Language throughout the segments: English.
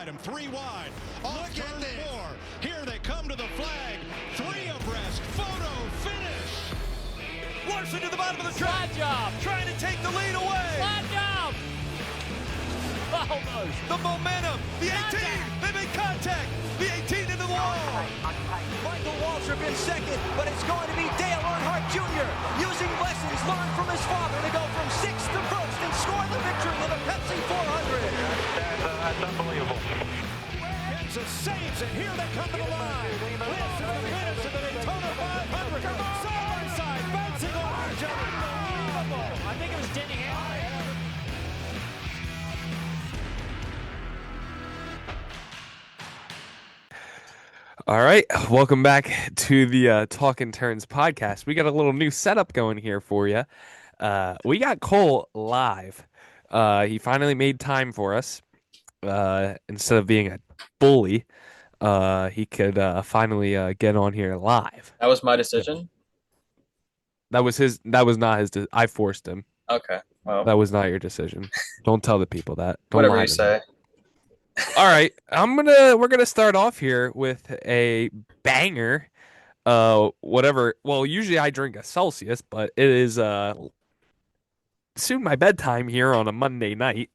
inside him, 3 wide. Off turn 4. Here they come to the flag. 3 abreast. Photo finish. Larson to the bottom of the track. Slide job. Trying to take the lead away. Slide job. Almost. The momentum. The 18. They make contact. The 18 into the wall. Michael Waltrip in second, but it's going to be Dale Earnhardt Jr. using lessons learned from his father to go from 6th to 1st and score the victory in the Pepsi 400. That's unbelievable. Kansas saves it. Here they come to the line. This is the finish of the Daytona 500. Side by side, bouncing off each other. Unbelievable. I think it was Denny Hamlin. All right, welcome back to the Talkin Turns podcast. We got a little new setup going here for you. We got Cole live. He finally made time for us. Instead of being a bully, he could finally get on here live. That was my decision. That was his. That was not his. I forced him. Okay. Well, That was not your decision. Don't tell the people that. Don't whatever lie you to say. them. All right, we're gonna start off here with a banger. Whatever. Well, usually I drink a Celsius, but it is soon my bedtime here on a Monday night,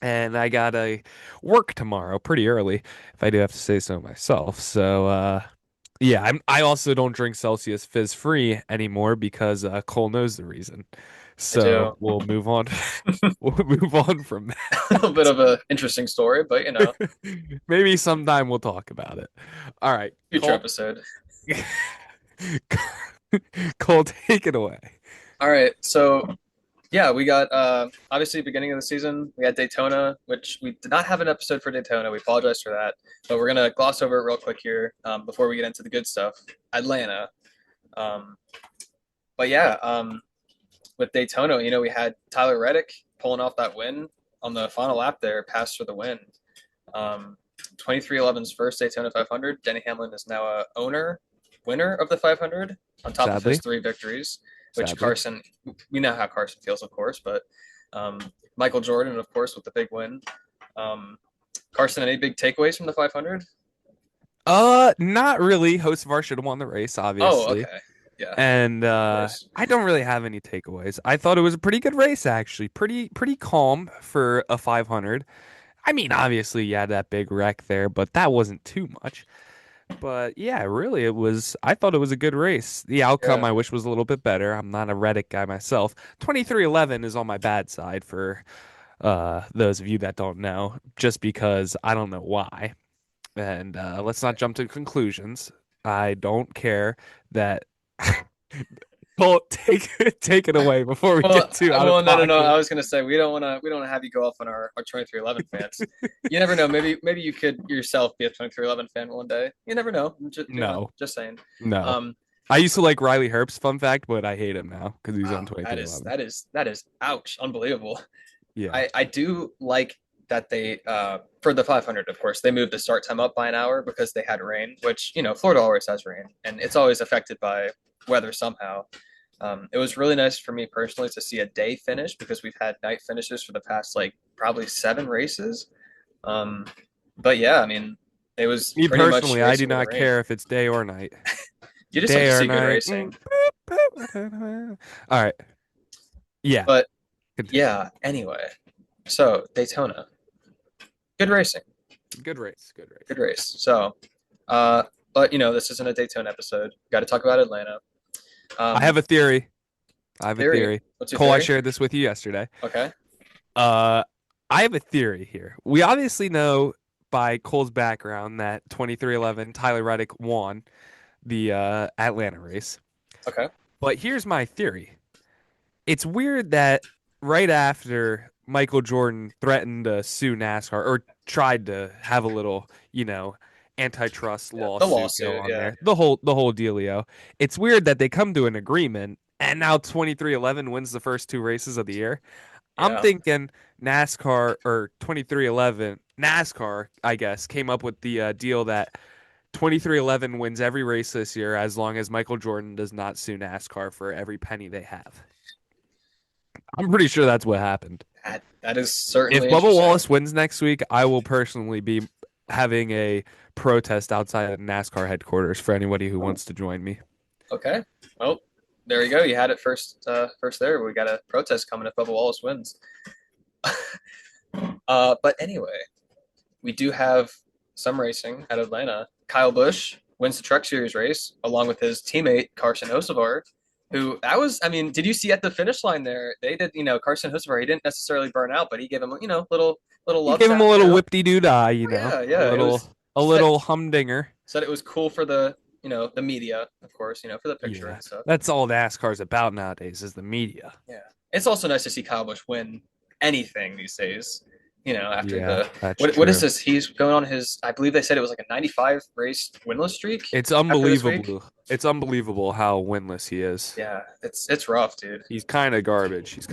and I gotta work tomorrow pretty early, if I do have to say so myself. So yeah, I also don't drink Celsius fizz free anymore because Cole knows the reason. So we'll move on. We'll move on from that. A little bit of an interesting story, but you know, Maybe sometime we'll talk about it. All right. future episode. Cole, take it away. All right. So, yeah, we got obviously beginning of the season, we had Daytona, which we did not have an episode for Daytona. We apologize for that, but we're gonna gloss over it real quick here before we get into the good stuff. Atlanta. But yeah, with Daytona, you know, we had Tyler Reddick pulling off that win on the final lap there, passed for the win. 23XI's first Daytona 500. Denny Hamlin is now a winner of the 500 on top of his 3 victories, which Sadly. Carson, we know how Carson feels, of course, but Michael Jordan, of course, with the big win. Carson, any big takeaways from the 500? Not really. Hocevar should have won the race, obviously. Oh, okay. Yeah. And I don't really have any takeaways. I thought it was a pretty good race, actually. Pretty calm for a 500. I mean, obviously, you had that big wreck there, but that wasn't too much. But yeah, really, I thought it was a good race. The outcome, I wish, was a little bit better. I'm not a Reddick guy myself. 23XI is on my bad side for those of you that don't know, just because I don't know why. And let's not jump to conclusions. I don't care that. Well, take it away before we get too out of pocket. No. I was gonna say we don't want to have you go off on our 23XI fans. You never know. Maybe you could yourself be a 23XI fan one day. You never know. Just saying. No. I used to like Riley Herbst. Fun fact, but I hate him now because he's on 23XI. That is ouch, unbelievable. Yeah. I do like that they for the 500, of course, they moved the start time up by an hour because they had rain, which, you know, Florida always has rain, and it's always affected by weather somehow. It was really nice for me personally to see a day finish because we've had night finishes for the past probably 7 races. But yeah, I mean, it was me pretty personally. much I do not care if it's day or night. You just like to see good racing. All right. Yeah. But yeah. Anyway, so Daytona, good racing. Good race. Good race. So, but you know, this isn't a Daytona episode. Got to talk about Atlanta. I have a theory. What's your Cole, theory? I shared this with you yesterday. Okay. I have a theory here. We obviously know by Cole's background that 23XI Tyler Reddick won the Atlanta race. Okay. But here's my theory. It's weird that right after Michael Jordan threatened to sue NASCAR or tried to have a little, you know, antitrust lawsuit go on there. The whole dealio. It's weird that they come to an agreement and now 23XI wins the first 2 races of the year. Yeah. I'm thinking NASCAR or 23XI NASCAR, I guess, came up with the deal that 23XI wins every race this year as long as Michael Jordan does not sue NASCAR for every penny they have. I'm pretty sure that's what happened. That is certainly If Bubba interesting. Wallace wins next week, I will personally be having a protest outside of NASCAR headquarters for anybody who wants to join me. Okay. Well, there you go. You had it first. First there. We got a protest coming if Bubba Wallace wins. But anyway, we do have some racing at Atlanta. Kyle Busch wins the Truck Series race along with his teammate Carson Hocevar, who I mean, did you see at the finish line there? They did, Carson Hocevar, he didn't necessarily burn out, but he gave him, little You love gave him shot, a little whip-de-doo-dah, Yeah. a little humdinger. Said it was cool for the, the media, of course, for the picture and stuff. That's all NASCAR's about nowadays is the media. Yeah. It's also nice to see Kyle Busch win anything these days. After what is this? He's going on his, I believe they said it was like a 95 race winless streak. It's unbelievable. It's unbelievable how winless he is. Yeah, it's rough, dude. He's kind of garbage. He's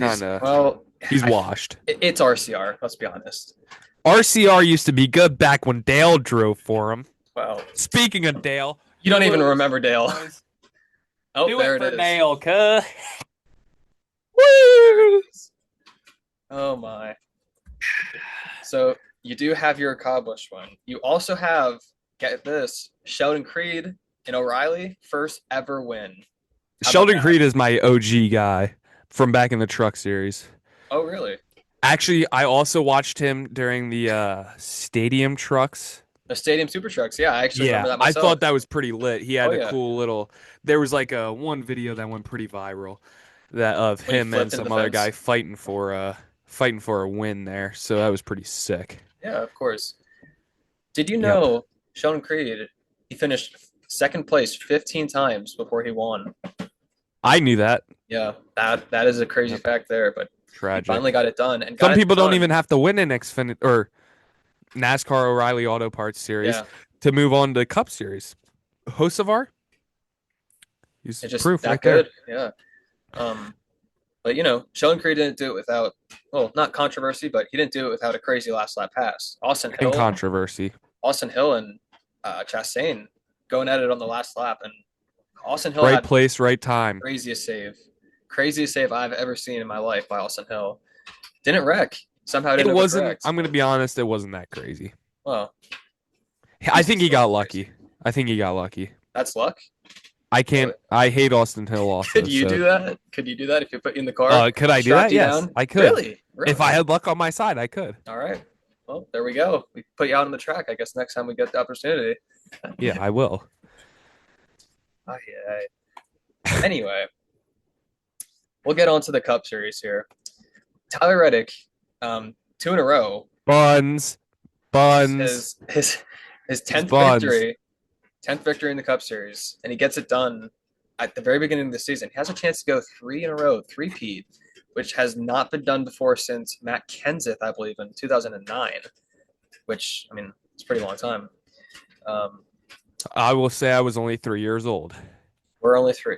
washed. It's RCR. Let's be honest. RCR used to be good back when Dale drove for him. Well, speaking of Dale, you don't even remember Dale. Oh, do there it for it is. Dale, cuh. Woo! Oh my. So you do have your Kyle Busch one. You also have, get this, Sheldon Creed and O'Reilly first ever win. Sheldon Creed is my OG guy from back in the Truck Series. Oh, really? Actually, I also watched him during the Stadium Trucks. The Stadium Super Trucks. Yeah, I actually remember that myself. I thought that was pretty lit. He had a cool little. There was like one video that went pretty viral, that of him and some other guy fighting for a win there. So that was pretty sick. Yeah, of course. Did you know Sheldon Creed? He finished second place 15 times before he won. I knew that. Yeah, that is a crazy fact there, but tragic. He finally got it done. And some people don't even have to win an Xfinity or NASCAR O'Reilly Auto Parts Series to move on to Cup Series. Hocevar, he's proof right there. Yeah. But Sheldon Creed didn't do it without, not controversy, but he didn't do it without a crazy last lap pass. Austin Hill and Chastain going at it on the last lap, and Austin Hill right place, right time. Craziest save I've ever seen in my life by Austin Hill. Didn't wreck. Somehow it wasn't. I'm going to be honest. It wasn't that crazy. Well, I think he got lucky. That's luck. I can't. I hate Austin Hill. Also, could you do that? Could you do that if you put you in the car? Could I do that? Yes, I could. Really? If I had luck on my side, I could. All right. Well, there we go. We put you out on the track. I guess next time we get the opportunity. Yeah, I will. Anyway, we'll get on to the Cup Series here. Tyler Reddick, 2 in a row. Buns. His 10th victory in the Cup Series, and he gets it done at the very beginning of the season. He has a chance to go 3 in a row, three-peat, which has not been done before since Matt Kenseth, I believe, in 2009, which, I mean, it's a pretty long time. I will say I was only 3 years old. We're only 3.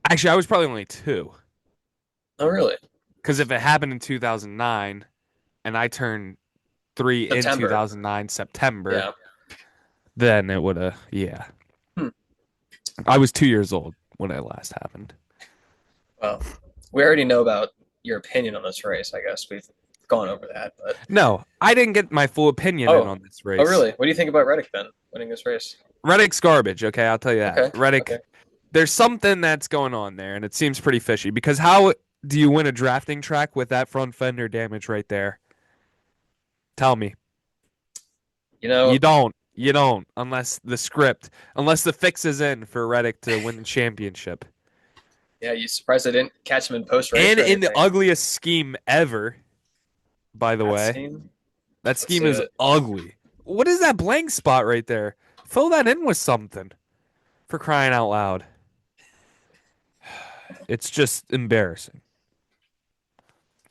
Actually, I was probably only 2. Oh, really? Because if it happened in 2009 and I turned 3 in 2009, September, then it would have, I was 2 years old when it last happened. Well, we already know about your opinion on this race, I guess. We've gone over that. But no, I didn't get my full opinion in on this race. Oh, really? What do you think about Reddick, then, winning this race? Reddick's garbage, okay? I'll tell you that. Okay. Reddick, there's something that's going on there, and it seems pretty fishy, because how do you win a drafting track with that front fender damage right there? Tell me. You don't, unless the fix is in for Reddick to win the championship. Yeah, you surprised I didn't catch him in post-race? And in the ugliest scheme ever, by the way. That scheme is ugly. What is that blank spot right there? Fill that in with something, for crying out loud. It's just embarrassing.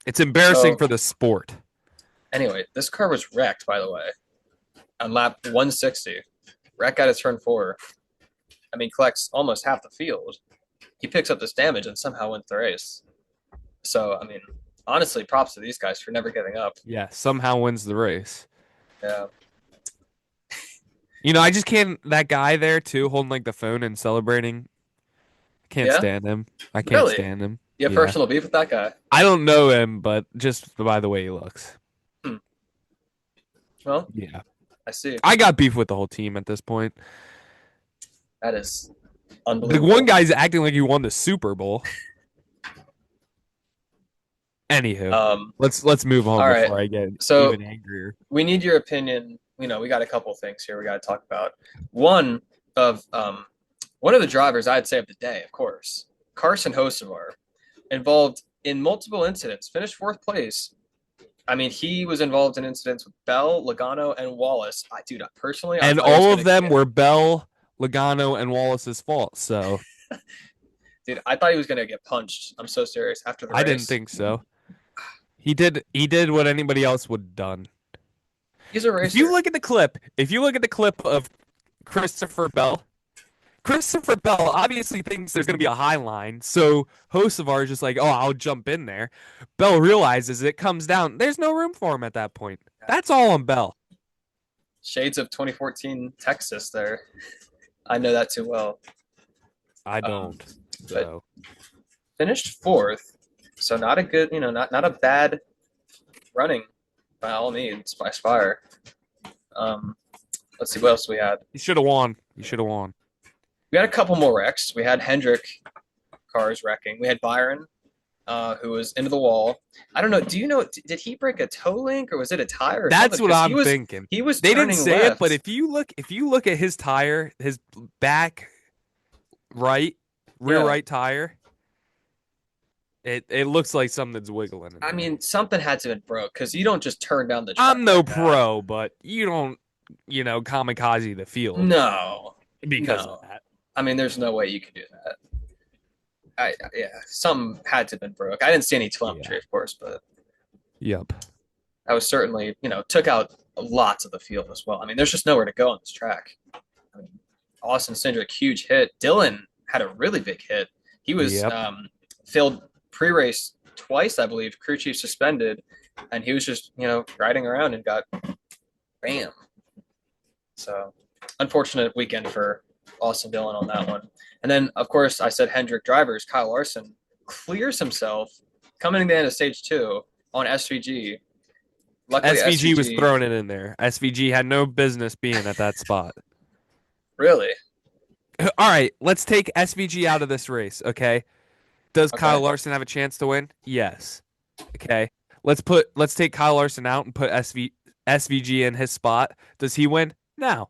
It's embarrassing for the sport. Anyway, this car was wrecked, by the way, on lap 160. Wreck out of turn 4. I mean, collects almost half the field. He picks up this damage and somehow wins the race. So, I mean, honestly, props to these guys for never giving up. Yeah, somehow wins the race. Yeah. I just can't. That guy there, too, holding like the phone and celebrating. Can't stand him. I can't stand him. You have Yeah. personal beef with that guy? I don't know him, but just by the way he looks. Well, Yeah. I see. I got beef with the whole team at this point. That is The unbelievable. one guy's acting like he won the Super Bowl. Anywho, let's move on all right. before I get So- even angrier. We need your opinion. We got a couple things here we got to talk about. One of the drivers, I'd say, of the day, of course, Carson Hocevar, involved in multiple incidents, finished 4th place. I mean, he was involved in incidents with Bell, Logano, and Wallace. Personally, And all of them were Bell, Logano, and Wallace's fault. So Dude, I thought he was gonna get punched. I'm so serious. After the race, I didn't think so. He did what anybody else would have done. he's a racer. If you look at the clip of Christopher Bell obviously thinks there's going to be a high line, so Hocevar is just like, oh, I'll jump in there. Bell realizes it comes down. There's no room for him at that point. That's all on Bell. Shades of 2014 Texas there. I know that too well. I don't. So. Finished 4th, so not a good, not a bad running by all means by Spire. Let's see what else we had. He should have won. We had a couple more wrecks. We had Hendrick cars wrecking. We had Byron, who was into the wall. I don't know. Do you know? Did he break a toe link or was it a tire? Or That's something? what 'Cause I'm thinking. He was. They didn't turning say left. it, but if you look at his tire, his back rear right tire, it looks like something's wiggling. I mean, something had to have been broke because you don't just turn down the track. I'm no like that. pro, but you don't, kamikaze the field. No, because no. of that. I mean, there's no way you could do that. Some had to have been broke. I didn't see any telemetry, of course, but Yep. I was certainly, took out lots of the field as well. I mean, there's just nowhere to go on this track. I mean, Austin Cindric, huge hit. Dylan had a really big hit. He was failed pre-race twice, I believe. Crew chief suspended, and he was just, riding around and got bam. So, unfortunate weekend for Austin Dillon on that one. And then, of course, I said Hendrick drivers. Kyle Larson clears himself coming to the end of stage 2 on SVG. Luckily, SVG was throwing it in there. SVG had no business being at that spot. Really? All right, let's take SVG out of this race, okay? Does Kyle Larson have a chance to win? Yes. Okay. Let's take Kyle Larson out and put SVG in his spot. Does he win? No.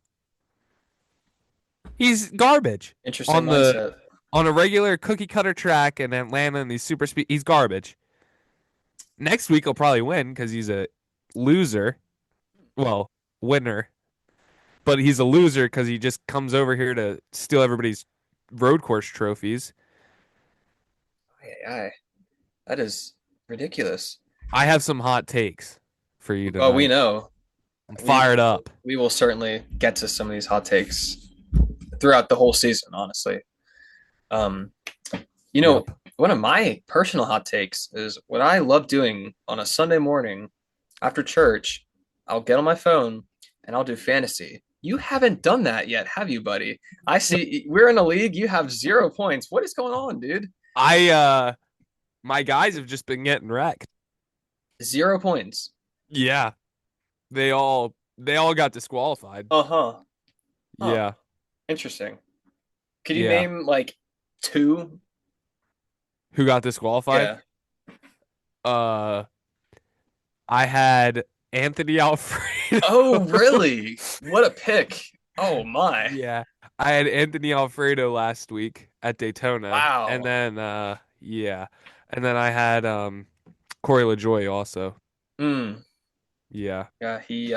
He's garbage. Interesting on mindset. On a regular cookie cutter track in Atlanta and these super speed, he's garbage. Next week he'll probably win because he's a loser. Well, winner. But he's a loser because he just comes over here to steal everybody's road course trophies. That is ridiculous. I have some hot takes for you tonight. Oh, we know. I'm fired up. We will certainly get to some of these hot takes throughout the whole season, honestly. One of my personal hot takes is what I love doing on a Sunday morning after church. I'll get on my phone and I'll do fantasy. You haven't done that yet, have you, buddy? I see we're in a league. You have 0 points. What is going on, dude? My guys have just been getting wrecked. 0 points. Yeah. They all got disqualified. Uh-huh. Yeah. Interesting. Could you name like 2? Who got disqualified? Yeah. I had Anthony Alfredo. Oh, really? What a pick. Oh my. Yeah. I had Anthony Alfredo last week at Daytona. Wow. And then And then I had Corey LaJoy also. Yeah. Yeah, he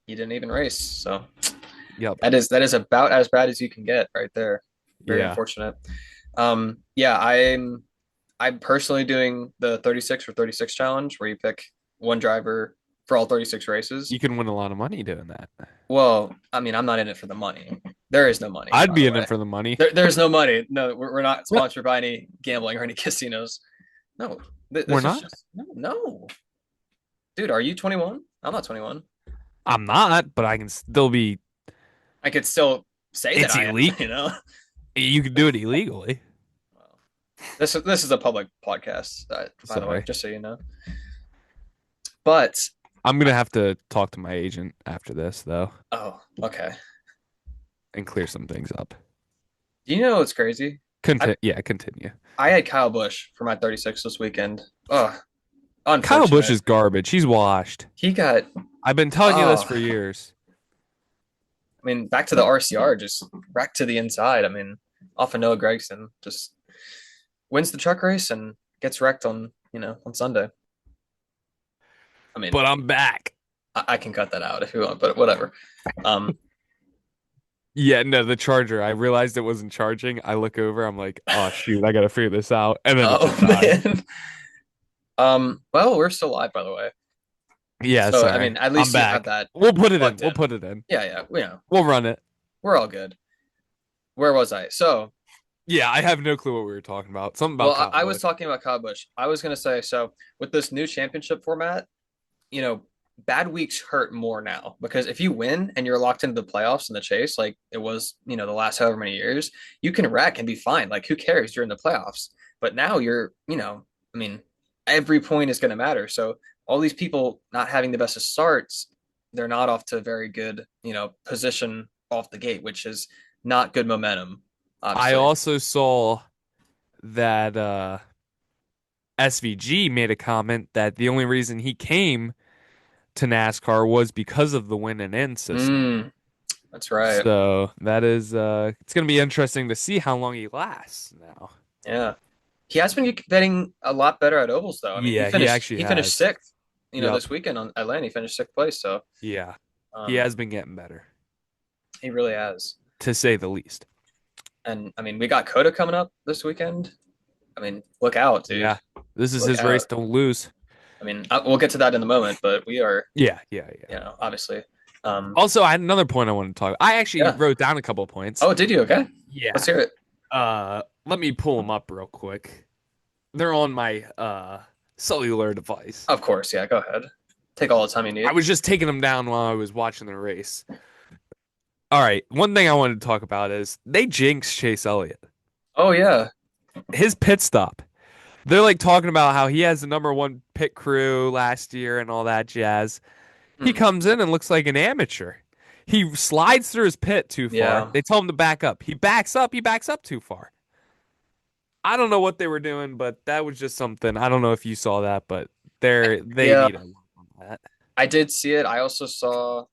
didn't even race, so Yep. that is about as bad as you can get right there. Very unfortunate. I'm personally doing the 36 for 36 challenge where you pick one driver for all 36 races. You can win a lot of money doing that. Well, I mean, I'm not in it for the money. There is no money. I'd be in it for the money. There's no money. No, we're not sponsored by any gambling or any casinos. No. We're not? No. Dude, are you 21? I'm not 21. I'm not, but I can still be. I could still say it's that illegal. I am, You could do it illegally. This is a public podcast, by the way, Sorry. just so you know. But I'm gonna have to talk to my agent after this though oh, okay. and clear some things up. Do you know what's crazy? Continue. I had Kyle Busch for my 36 this weekend. Oh, Kyle Busch unfortunate. is garbage. He's washed. He got. I've been telling you this Oh, for years. I mean, back to the RCR, just back to the inside. I mean, off of Noah Gragson, just wins the truck race and gets wrecked on Sunday. I mean, But I'm back. I can cut that out if you want, but whatever. Um, Yeah, no, the charger. I realized it wasn't charging. I look over. I'm like, oh shoot, I gotta figure this out. And then it oh just died. man. Well, we're still live, by the way. Yeah, So sorry. I mean, at I'm least you back. have that. We'll put it in. plugged We'll in. put it in. Yeah, We'll run it. we're all good. Where was I? So, Yeah, I have no clue what we were talking about. Something about well, I was Cowboys. talking about Kyle Busch. I was gonna say, so with this new championship format, bad weeks hurt more now because if you win and you're locked into the playoffs and the chase, like it was, the last however many years, you can wreck and be fine. Like who cares? You're in the playoffs. But now I mean, every point is going to matter. So all these people not having the best of starts, they're not off to a very good, position off the gate, which is not good momentum. I Obviously. also saw that SVG made a comment that the only reason he came to NASCAR was because of the win and in system. That's right. So that is it's gonna be interesting to see how long he lasts now. Yeah. He has been getting a lot better at ovals, though. I mean, Yeah, he actually he finished has. sixth. Yep. This weekend on Atlanta, he finished sixth place. So Yeah, he um, has been getting better, he really has. to say the least. And I mean, we got COTA coming up this weekend. I mean, look out, dude. Yeah, this is Look his out. race. Don't lose. I mean, we'll get to that in a moment, but we are, Yeah. obviously. Also, I had another point I wanted to talk. I actually Yeah. wrote down a couple of points. Oh, did you? Okay. Yeah. Let's hear it. Let me pull them up real quick. They're on my cellular device. Of course. Yeah. Go ahead. Take all the time you need. I was just taking them down while I was watching the race. All right. One thing I wanted to talk about is they jinxed Chase Elliott. Oh, yeah. His pit stop. They're like talking about how he has the #1 pit crew last year and all that jazz. He Hmm. comes in and looks like an amateur. He slides through his pit too far. Yeah. They tell him to back up. He backs up. He backs up too far. I don't know what they were doing, but that was just something. I don't know if you saw that, but they Yeah. need a lot on that. I did see it. I also saw,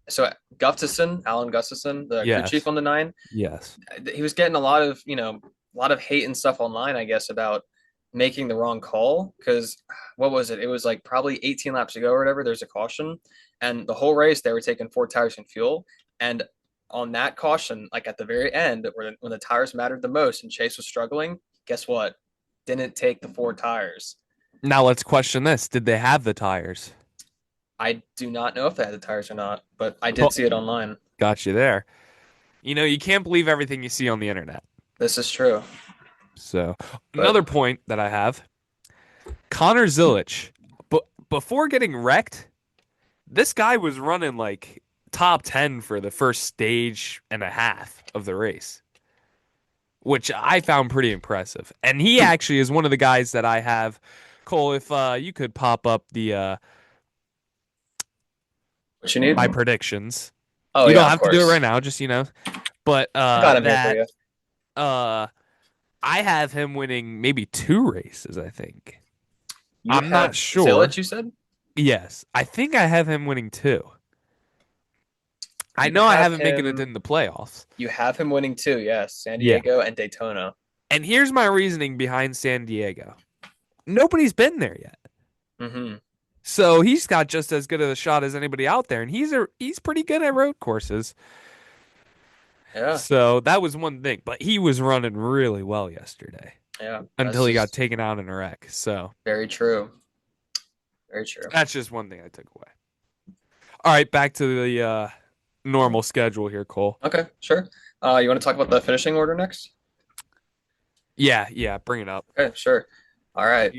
so Alan Gustafson, the crew Yes. chief on the 9, Yes. he was getting a lot of hate and stuff online, I guess, about making the wrong call. Because what was it? It was like probably 18 laps ago or whatever. There's a caution, and the whole race they were taking 4 tires and fuel. And on that caution, like at the very end, when the tires mattered the most, and Chase was struggling, guess what? Didn't take the 4 tires. Now let's question this. Did they have the tires? I do not know if they had the tires or not, but I did see it online. Got you there. You can't believe everything you see on the internet. This is true. So another point that I have, Connor Zilic, but before getting wrecked, this guy was running like top 10 for the first stage and a half of the race, which I found pretty impressive. And he actually is one of the guys that I have. Cole, if you could pop up the What you need? my predictions. Oh, You yeah, don't of have to do it course. right now, just But I got him here for you. I have him winning maybe 2 races, I think. You I'm not have sure. Zilic, you said? Yes, I think I have him winning 2. I You know I have haven't making it him- in the playoffs. You have him winning 2, yes. San Yeah. Diego and Daytona. And here's my reasoning behind San Diego. Nobody's been there yet. Mm-hmm. So he's got just as good of a shot as anybody out there, and he's pretty good at road courses. Yeah, So that was one thing, but he was running really well yesterday yeah. until he got That's taken out in a wreck. So very true. Very true. that's just one thing I took away. All right, back to the normal schedule here, Cole. Okay, sure. You want to talk about the finishing order next? Yeah, bring it up. Okay, sure. All right.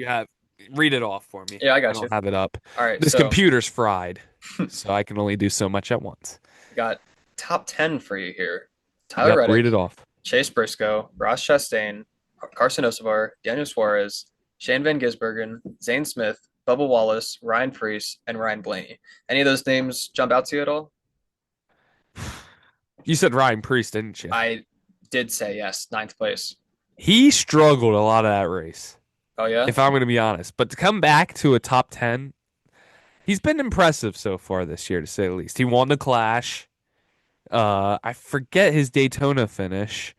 Read it off for me. Yeah, I I got don't you. have it up. All right. This So computer's fried, so I can only do so much at once. we got top 10 for you here. Tyler Yep, Reddick, read it off. Chase Briscoe, Ross Chastain, Carson Osavar, Daniel Suarez, Shane Van Gisbergen, Zane Smith, Bubba Wallace, Ryan Preece, and Ryan Blaney. Any of those names jump out to you at all? You said Ryan Preece, didn't you? I did say yes, ninth place. He struggled a lot of that race, Oh yeah, if I'm going to be honest. But to come back to a top 10, he's been impressive so far this year, to say the least. He won the Clash. I forget his Daytona finish,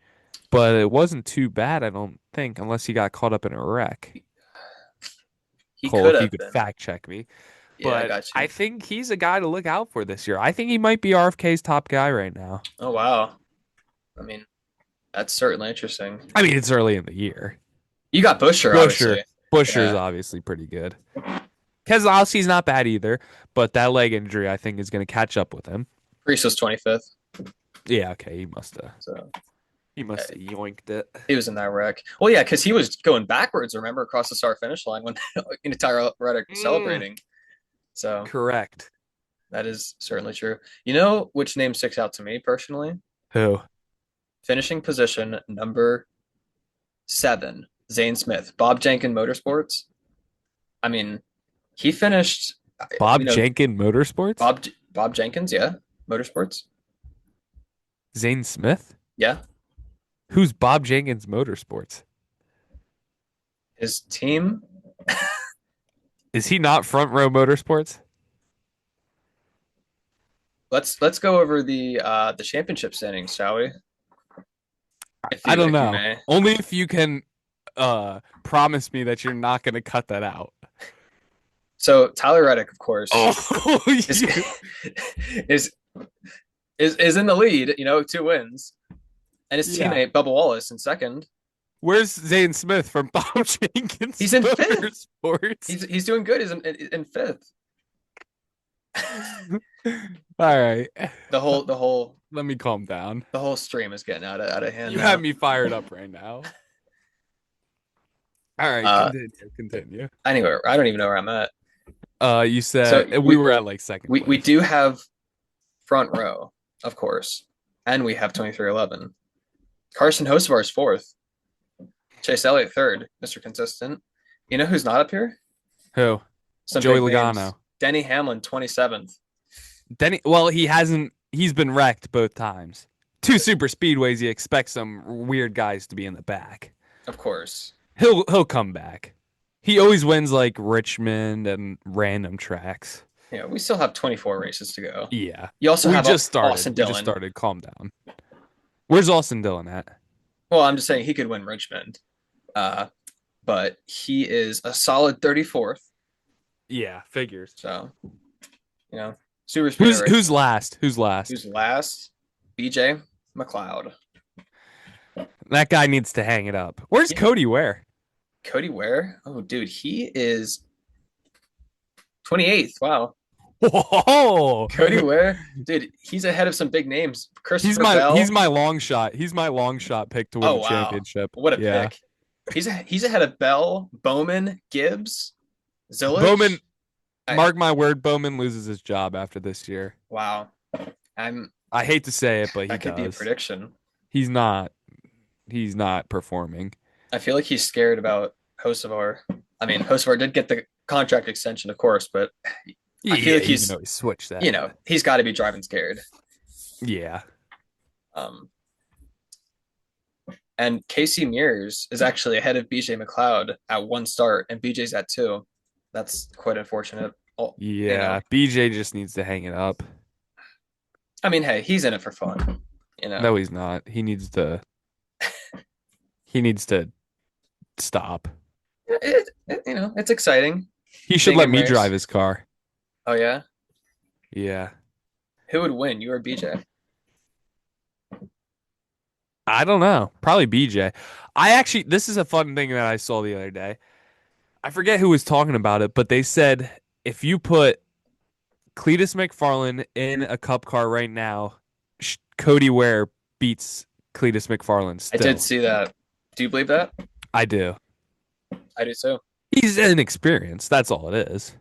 but it wasn't too bad, I don't think, unless he got caught up in a wreck. he Cole, could if you have could been. fact check me. Yeah, I But got you. I think he's a guy to look out for this year. I think he might be RFK's top guy right now. Oh wow. I mean, that's certainly interesting. I mean, it's early in the year. You got Busher, Busher. obviously. Busher's Yeah. obviously pretty good. Keselowski's not bad either, but that leg injury I think is going to catch up with him. Preece was 25th, Yeah, okay, he must have so yoinked it. he was in that wreck. Well, yeah, because he was going backwards. Remember, across the start finish line when entire Reddick was celebrating. So Correct. that is certainly true. You know which name sticks out to me personally? Who? Finishing position number 7, Zane Smith, Bob Jenkins Motorsports. I mean, he finished Bob you know, Jenkins Motorsports? Bob Jenkins, yeah, Motorsports, Zane Smith? yeah. Who's Bob Jenkins Motorsports? His team. Is he not Front Row Motorsports? Let's go over the championship standings, shall we? I don't You know. may. Only if you can promise me that you're not going to cut that out. So Tyler Reddick, of course, Oh, is, is in the lead. 2 wins, and his Yeah. teammate Bubba Wallace in second. Where's Zane Smith from Bob Jenkins? He's in fifth. Motorsports? He's doing good. He's in fifth. All right. The whole Let me calm down. stream is getting out of hand. You now. have me fired up right now. All right, continue. Anyway, I don't even know where I'm at. You said So we were at like second. We place. do have front row, of course, and we have 2311. Carson Hocevar is 4th. Chase Elliott 3rd, Mr. Consistent. You know who's not up here? Who? Some Joey big names. Logano. Denny Hamlin 27th. Denny. Well, he hasn't. He's been wrecked both times. 2 super speedways. You expect some weird guys to be in the back. Of course. He'll come back. He always wins like Richmond and random tracks. Yeah, we still have 24 races to go. Yeah. You also We have just started. Austin We Dillon. just started. Calm down. Where's Austin Dillon at? Well, I'm just saying he could win Richmond. But he is a solid 34th. Yeah, figures. So, super speed. Who's last? Who's last? Who's last? BJ McLeod. That guy needs to hang it up. Where's Yeah. Cody Ware? Cody Ware? Oh, dude, he is 28th. Wow. Whoa! Cody Ware, dude, he's ahead of some big names. Christopher He's Bell. my long shot. He's my long shot pick to win Oh, the wow. championship. What a Yeah. pick. He's ahead of Bell, Bowman, Gibbs, Zillage. Bowman, I- mark my word, Bowman loses his job after this year. Wow. I hate to say it, but he That could be a does. prediction. He's not performing. I feel like he's scared about Hocevar. I mean, Hocevar did get the contract extension, of course, but I feel like he's, he switched that. he's got to be driving scared. Yeah. And Casey Mears is actually ahead of BJ McLeod at 1 start, and BJ's at 2. That's quite unfortunate. Yeah. BJ just needs to hang it up. I mean, hey, he's in it for fun. No, he's not. He needs to. He needs to stop. It's exciting. He should Being let in me race. drive his car. Oh yeah, Yeah. who would win, you or BJ? I don't know. Probably BJ. This is a fun thing that I saw the other day. I forget who was talking about it, but they said if you put Cletus McFarlane in a cup car right now, Cody Ware beats Cletus McFarlane still. I did see that. Do you believe that? I do. I do too. He's inexperienced. That's all it is.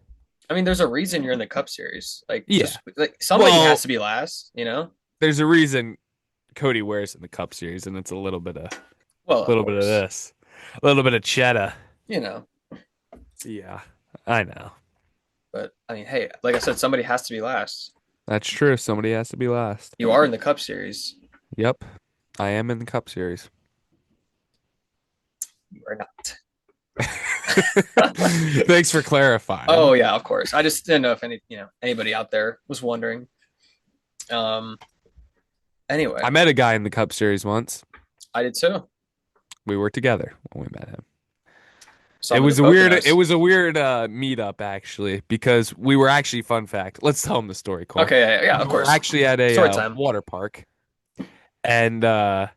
I mean, there's a reason you're in the Cup Series. Yeah. Somebody Well- has to be last. There's a reason Cody Ware's in the Cup Series, and it's a little bit of Well, of this. A little bit of cheddar. you know. Yeah, I know. But I mean, hey, like I said, somebody has to be last. That's true. Somebody has to be last. You are in the Cup Series. Yep, I am in the Cup Series. You are not. Thanks for clarifying. Oh yeah, of course. I just didn't know if anybody out there was wondering. Um. Anyway, I met a guy in the Cup Series once. I did too. We were together when we met him. Saw It him in was the a weird. Poconos. It was a weird meetup actually because we were actually fun fact. Let's tell him the story, Cole. Okay, yeah, of We were course. actually at a Story time. water park, and yeah.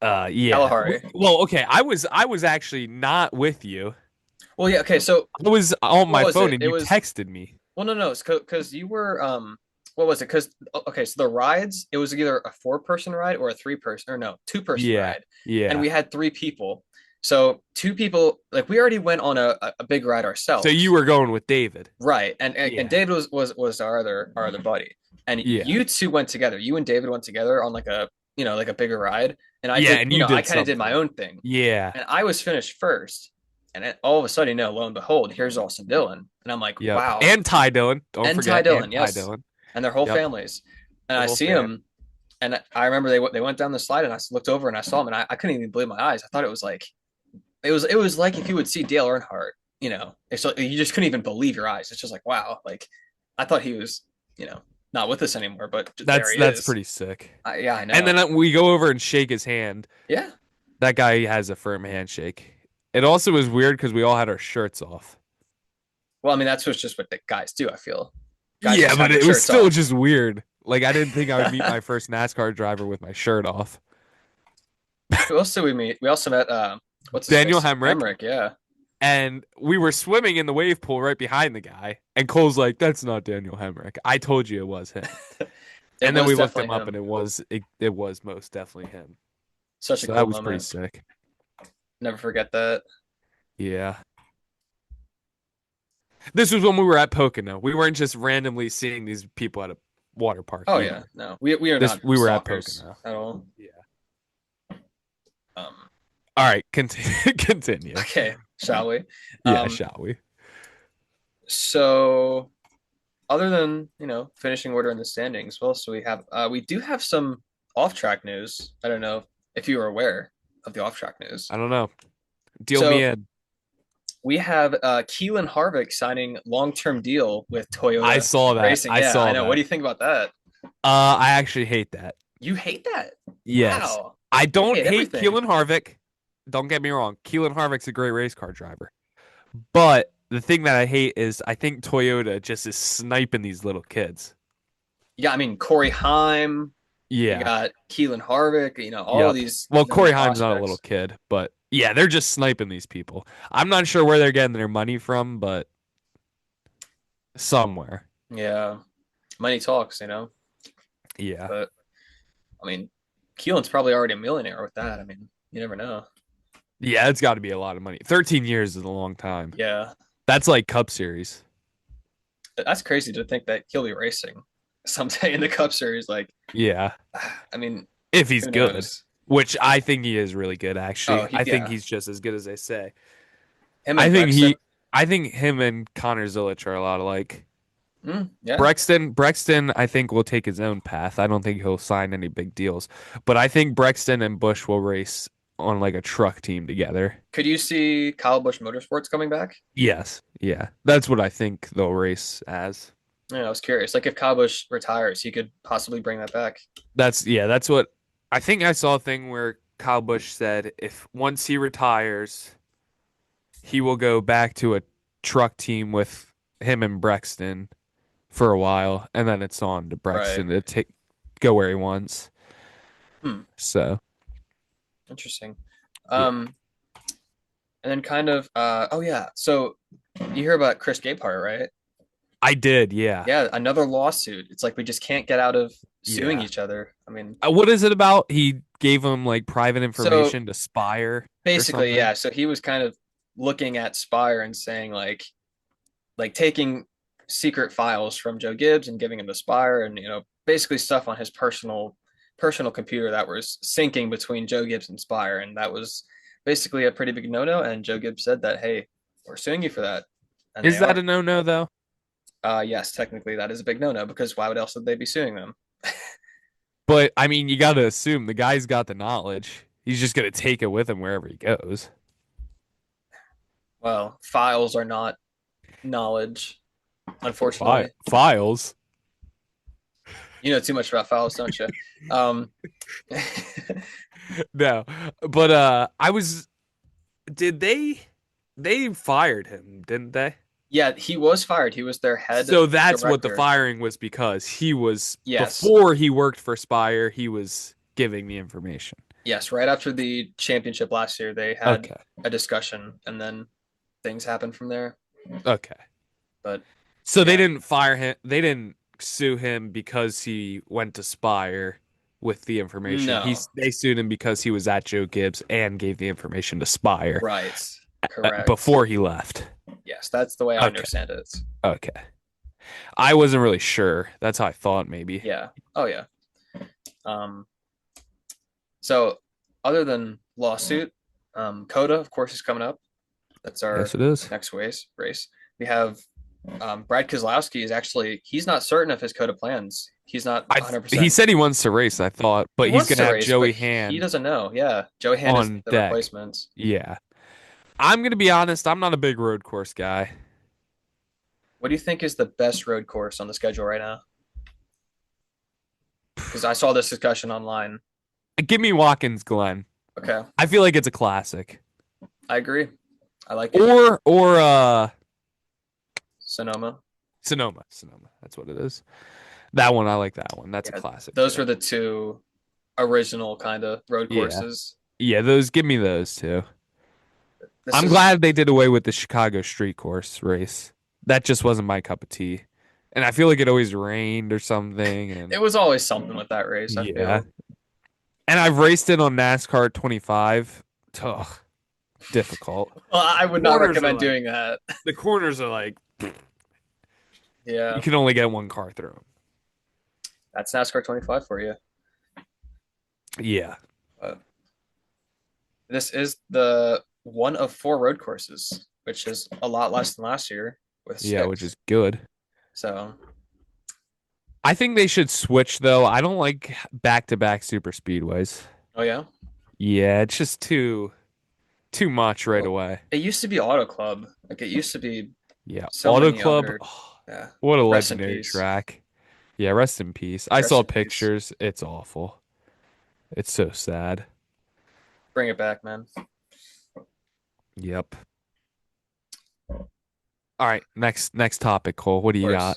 Kalahari. Well, okay. I was actually not with you. Well, yeah. Okay, so I was on what my was phone it? and It you was texted me. well, no, it's because you were what was it? Because okay, so the rides, it was either a 4-person ride or a 3-person, or no, 2-person Yeah, ride, and yeah. we had 3 people. So 2 people, like we already went on a big ride So you ourselves, were going with David. right? And Yeah, David was our other buddy, and yeah, you two went together. You and David went together on like a bigger ride, and I yeah. did And you I did kind of did my something. own thing, Yeah. and I was finished first. And then all of a sudden, lo and behold, here's Austin Dillon, and I'm like, Yep. wow. And Ty Dillon. Don't And Ty forget. And Dillon, Ty yes, Dillon. and their whole Yep. families. And The I whole see fam. him, and I remember they went down the slide, and I looked over and I saw him, and I couldn't even believe my eyes. I thought it was like if you would see Dale Earnhardt, it's like, you just couldn't even believe your eyes. It's just like wow, like I thought he was, not with us anymore, but there he That's is. pretty sick. Yeah, I know. And then we go over and shake his hand. Yeah, That guy has a firm handshake. It also was weird because we all had our shirts off. well, I mean that's just what the guys do. I feel guys Yeah, just have but their it was shirts still off. just weird. Like I didn't think I would meet my first NASCAR driver with my shirt off. Who else did we meet? We also met what's his Daniel face? Hemrick. Hemrick, yeah. And we were swimming in the wave pool right behind the guy. And Cole's like, "That's not Daniel Hemrick. I told you it was him." It And then was we looked him definitely up, and it was most definitely him. Such a So cool that was pretty moment. sick. Never forget that. Yeah. This was when we were at Pocono. We weren't just randomly seeing these people at a water park. Oh you yeah, know. no, we are not We were at stalkers Pocono. at all. Yeah. Um, All right, continue. okay, shall we? Yeah, shall we? So, other than finishing order in the standings, what else do we have? We do have some off-track news. I don't know if you were aware of the off-track news. I don't know. Deal So me in. we have Keelan Harvick signing long-term deal with Toyota I saw that. Racing. I Yeah, saw I know. that. What do you think about that? I actually hate that. You hate that? Yes. Wow. I don't hate hate everything. Keelan Harvick. Don't get me wrong. Keelan Harvick's a great race car driver. But the thing that I hate is I think Toyota just is sniping these little kids. Yeah, I mean Corey Heim. Yeah. You got Keelan Harvick. All Yep. of these. Well, Corey Haim's not a prospects. little kid, but yeah, they're just sniping these people. I'm not sure where they're getting their money from, but somewhere. Yeah, money talks. Yeah. But I mean, Keelan's probably already a millionaire with that. I mean, you never know. Yeah, it's got to be a lot of money. 13 years is a long time. Yeah, That's like Cup Series. that's crazy to think that he'll be racing someday in the Cup Series. Like, Yeah. I mean, If he's who good, knows? which I think he is really good, actually. Oh, I think yeah. he's just as good as they say. Him I and think Brexton. I think him and Connor Zilic are a lot alike. Yeah. Brexton, I think, will take his own path. I don't think he'll sign any big deals. But I think Brexton and Busch will race on like a truck team together. Could you see Kyle Busch Motorsports coming back? Yes. Yeah. That's what I think they'll race as. Yeah, I was curious. Like, if Kyle Busch retires, he could possibly bring that back. That's what I think. I saw a thing where Kyle Busch said if once he retires, he will go back to a truck team with him and Brexton for a while, and then it's on to Brexton to go where he wants. So Interesting. Yeah. And then kind of, oh yeah. So you hear about Chris Gabehart, right? I did, yeah. Yeah, another lawsuit. It's like we just can't get out of suing Yeah. each other. I mean, What is it about? He gave him like private information to Spire. or basically, something? yeah. So he was kind of looking at Spire and saying like taking secret files from Joe Gibbs and giving him to Spire, and basically stuff on his personal personal computer that was syncing between Joe Gibbs and Spire, and that was basically a pretty big no-no. And Joe Gibbs said that, hey, we're suing you for that, and Is they that are. a no-no though? Yes, technically that is a big no-no because why would else would they be suing them? But I mean, you got to assume the guy's got the knowledge. He's just gonna take it with him wherever he goes. Well, files are not knowledge, unfortunately. Files. You know too much about files, don't you? Um, No, but I was. Did they fired him? Didn't they? yeah, he was fired. He was their head So that's what the director. firing was because he was Yes. before he worked for Spire, he was giving the information. Yes, right after the championship last year, they had Okay. a discussion, and then things happened from there. Okay. But So they yeah. didn't fire him. They didn't sue him because he went to Spire with the information. No. They sued him because he was at Joe Gibbs and gave the information to Spire Right, correct. before he left. Yes, that's the way I Okay. understand it. Okay. I wasn't really sure. That's how I thought maybe. Yeah. Oh yeah. So other than lawsuit, COTA of course is coming up. That's our Yes, it is. next race. We have Brad Keselowski is actually he's not certain of his COTA plans. He's not 100%. He said he wants to race, I thought, but he's wants going to have race, Joey but Hand. He doesn't know. Yeah, Joey Hand is on the deck. replacement. Yeah. I'm going to be honest, I'm not a big road course guy. What do you think is the best road course on the schedule right now? Because I saw this discussion online. Give me Watkins Glen. Okay, I feel like it's a classic. I agree. I like it. Or Sonoma. Sonoma. That's what it is. That one, I like that one. That's a Yeah, classic. Those were the two original kind of road Yeah. courses. Yeah, give me those two. This I'm is- glad they did away with the Chicago street course race. That just wasn't my cup of tea. And I feel like it always rained or something. And It was always something with that race. I yeah. feel. And I've raced it on NASCAR 25. Ugh, difficult. Well, I would not Corners are recommend like- doing that. The corners are like, Yeah, you can only get one car through 'em. that's NASCAR 25 for you. Yeah. This is the one of 4 road courses, which is a lot less than last year with 6. Yeah, which is good. So I think they should switch, though. I don't like back-to-back super speedways. oh yeah, Yeah, it's just too much right away. it used to be Auto Club. Like it used to be. Yeah, So Auto many Club. other- Oh, Yeah, what a Rest in legendary peace. track. Yeah, rest in peace. I Rest saw in peace. pictures. It's awful. It's so sad. bring it back, man. Yep. All right, next topic, Cole. What do you course.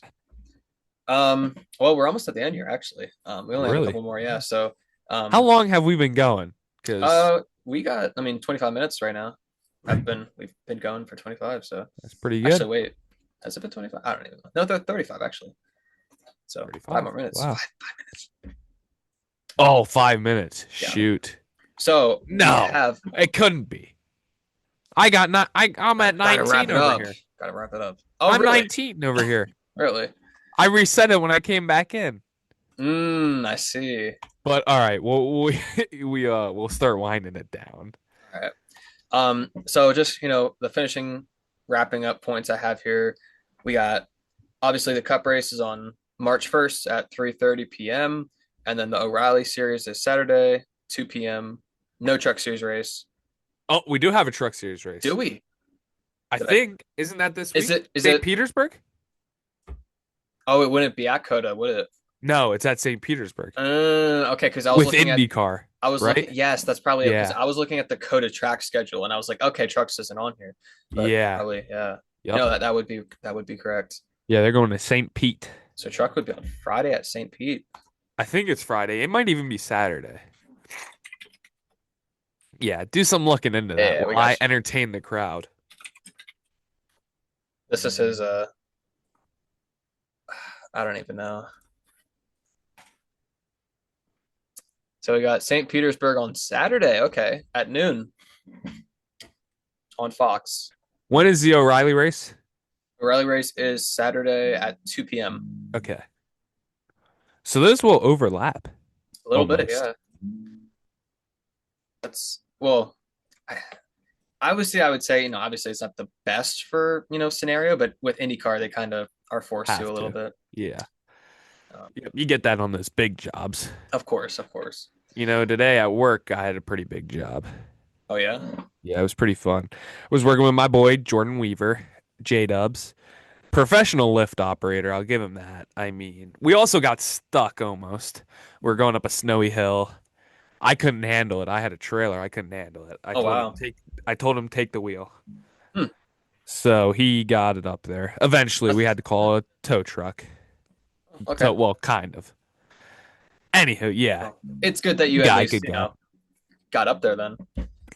got? Well, we're almost at the end here, actually. We only have a Really? couple more, yeah. So, How long have we been going? Because we got, 25 minutes right now. We've been going for 25. So, that's pretty good. actually, wait, has it been 25? I don't even know. No, they're 35 actually. So 35. 5 more minutes. Wow. 5 minutes. Oh, 5 minutes. Yeah. Shoot. So we No. have It couldn't be. I'm at gotta 19 wrap it over up. here. Gotta wrap it up. Oh, I'm really? 19 over here. Really? I reset it when I came back in. I see. But all right, well we'll start winding it down. So just the finishing, wrapping up points I have here. We got obviously the Cup race is on March 1st at 3:30 p.m. and then the O'Reilly Series is Saturday 2 p.m. No Truck Series race. Oh, we do have a truck series race. Do we? I Did I- think isn't that this week? Is St. it? Petersburg? Oh, it wouldn't be at COTA, would it? No, it's at St. Petersburg Okay, because I was with looking at. IndyCar. I was right? looking. Yes, that's probably it. 'Cause Yeah. I was looking at the COTA track schedule, and I was like, okay, trucks isn't on here. But Yeah. Probably, yeah. Yep. No, that would be correct. Yeah, they're going to St. Pete. So truck would be on Friday at St. Pete. I think it's Friday. It might even be Saturday. Yeah, do some looking into that Yeah, we while got I you. entertain the crowd. This is his. I don't even know. So we got St. Petersburg on Saturday. Okay, at noon on Fox. When is the O'Reilly race? O'Reilly race is Saturday at 2 p.m. Okay. So those will overlap. A little bit, Almost. yeah. That's well. I, obviously, I would say obviously it's not the best for scenario, but with IndyCar they kind of are forced to Have a little to. bit. Yeah. Um, Yep, you get that on those big jobs. of course, of course. Today at work, I had a pretty big job. Oh yeah. Yeah, it was pretty fun. I was working with my boy, Jordan Weaver, J Dubs. Professional lift operator, I'll give him that. I mean, we also got stuck almost. We're going up a snowy hill. I couldn't handle it. I had a trailer. I couldn't handle it. Oh wow. I told him take the wheel. Hmm. So he got it up there. Eventually, we had to call a tow truck. Okay. Well, kind of. Anywho, yeah. Well, it's good that you at Guy, least good guy. got up there then.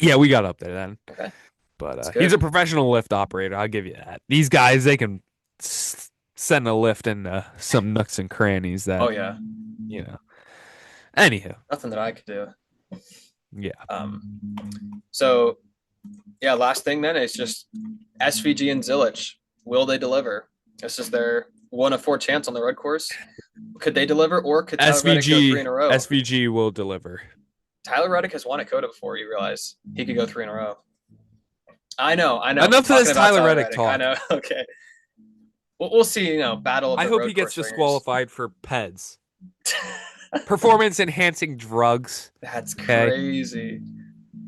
Yeah, we got up there then. Okay. But That's he's good. a professional lift operator. I'll give you that. These guys, they can send a lift into some nooks and crannies that, Oh yeah. you know. Anywho, Nothing that I could do. yeah. So yeah, last thing then is just SVG and Zilich. Will they deliver? This is their 1 of 4 chance on the road course. Could they deliver, or could Tyler Reddick go 3 in a row? SVG will deliver. Tyler Reddick has won at COTA before. You realize he could go 3 in a row. I know. Enough of this Tyler Reddick talk. I know. Okay. We'll see. Battle of the I hope road he gets course disqualified for PEDs. Performance enhancing drugs. That's Okay. crazy.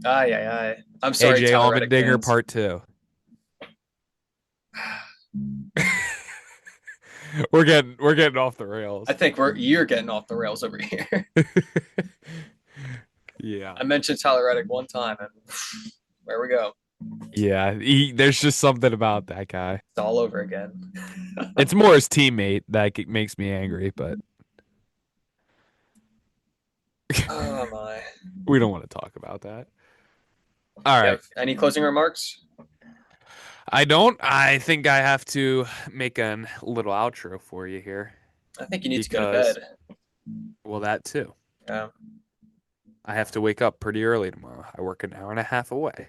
Aye. I'm sorry, AJ Tyler Reddick Allmendinger fans. Part 2. We're getting off the rails. I think you're getting off the rails over here. Yeah. I mentioned Tyler Reddick one time, and there we go. Yeah, there's just something about that guy. It's all over again. It's more his teammate that makes me angry, but Oh my. we don't want to talk about that. All right. Any closing remarks? I don't. I think I have to make a little outro for you here. I think you need to go to bed. Well, that too. Yeah. I have to wake up pretty early tomorrow. I work an hour and a half away.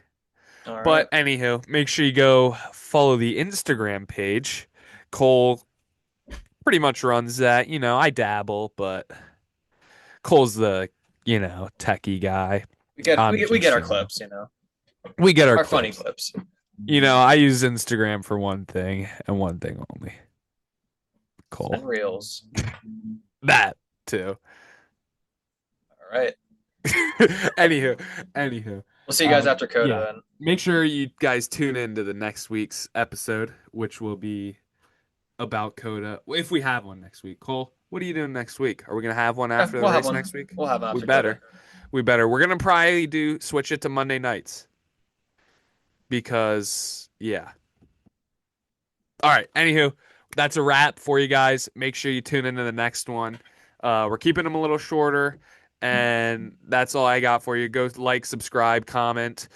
All right. But anywho, make sure you go follow the Instagram page. Cole pretty much runs that. I dabble, but Cole's the, techie guy. we get our clips, We get our our clips. funny clips. I use Instagram for one thing and one thing only. Cole. And reels. That too. All right. Anywho. We'll see you guys after COTA yeah. then. Make sure you guys tune in to the next week's episode, which will be about COTA. If we have one next week. Cole, what are you doing next week? Are we going to have one after the race next week? We'll have one after We better. COTA. We better. We're going to probably switch it to Monday nights. Because, yeah. All right. Anywho, that's a wrap for you guys. Make sure you tune into the next one. We're keeping them a little shorter. And that's all I got for you. Go like, subscribe, comment,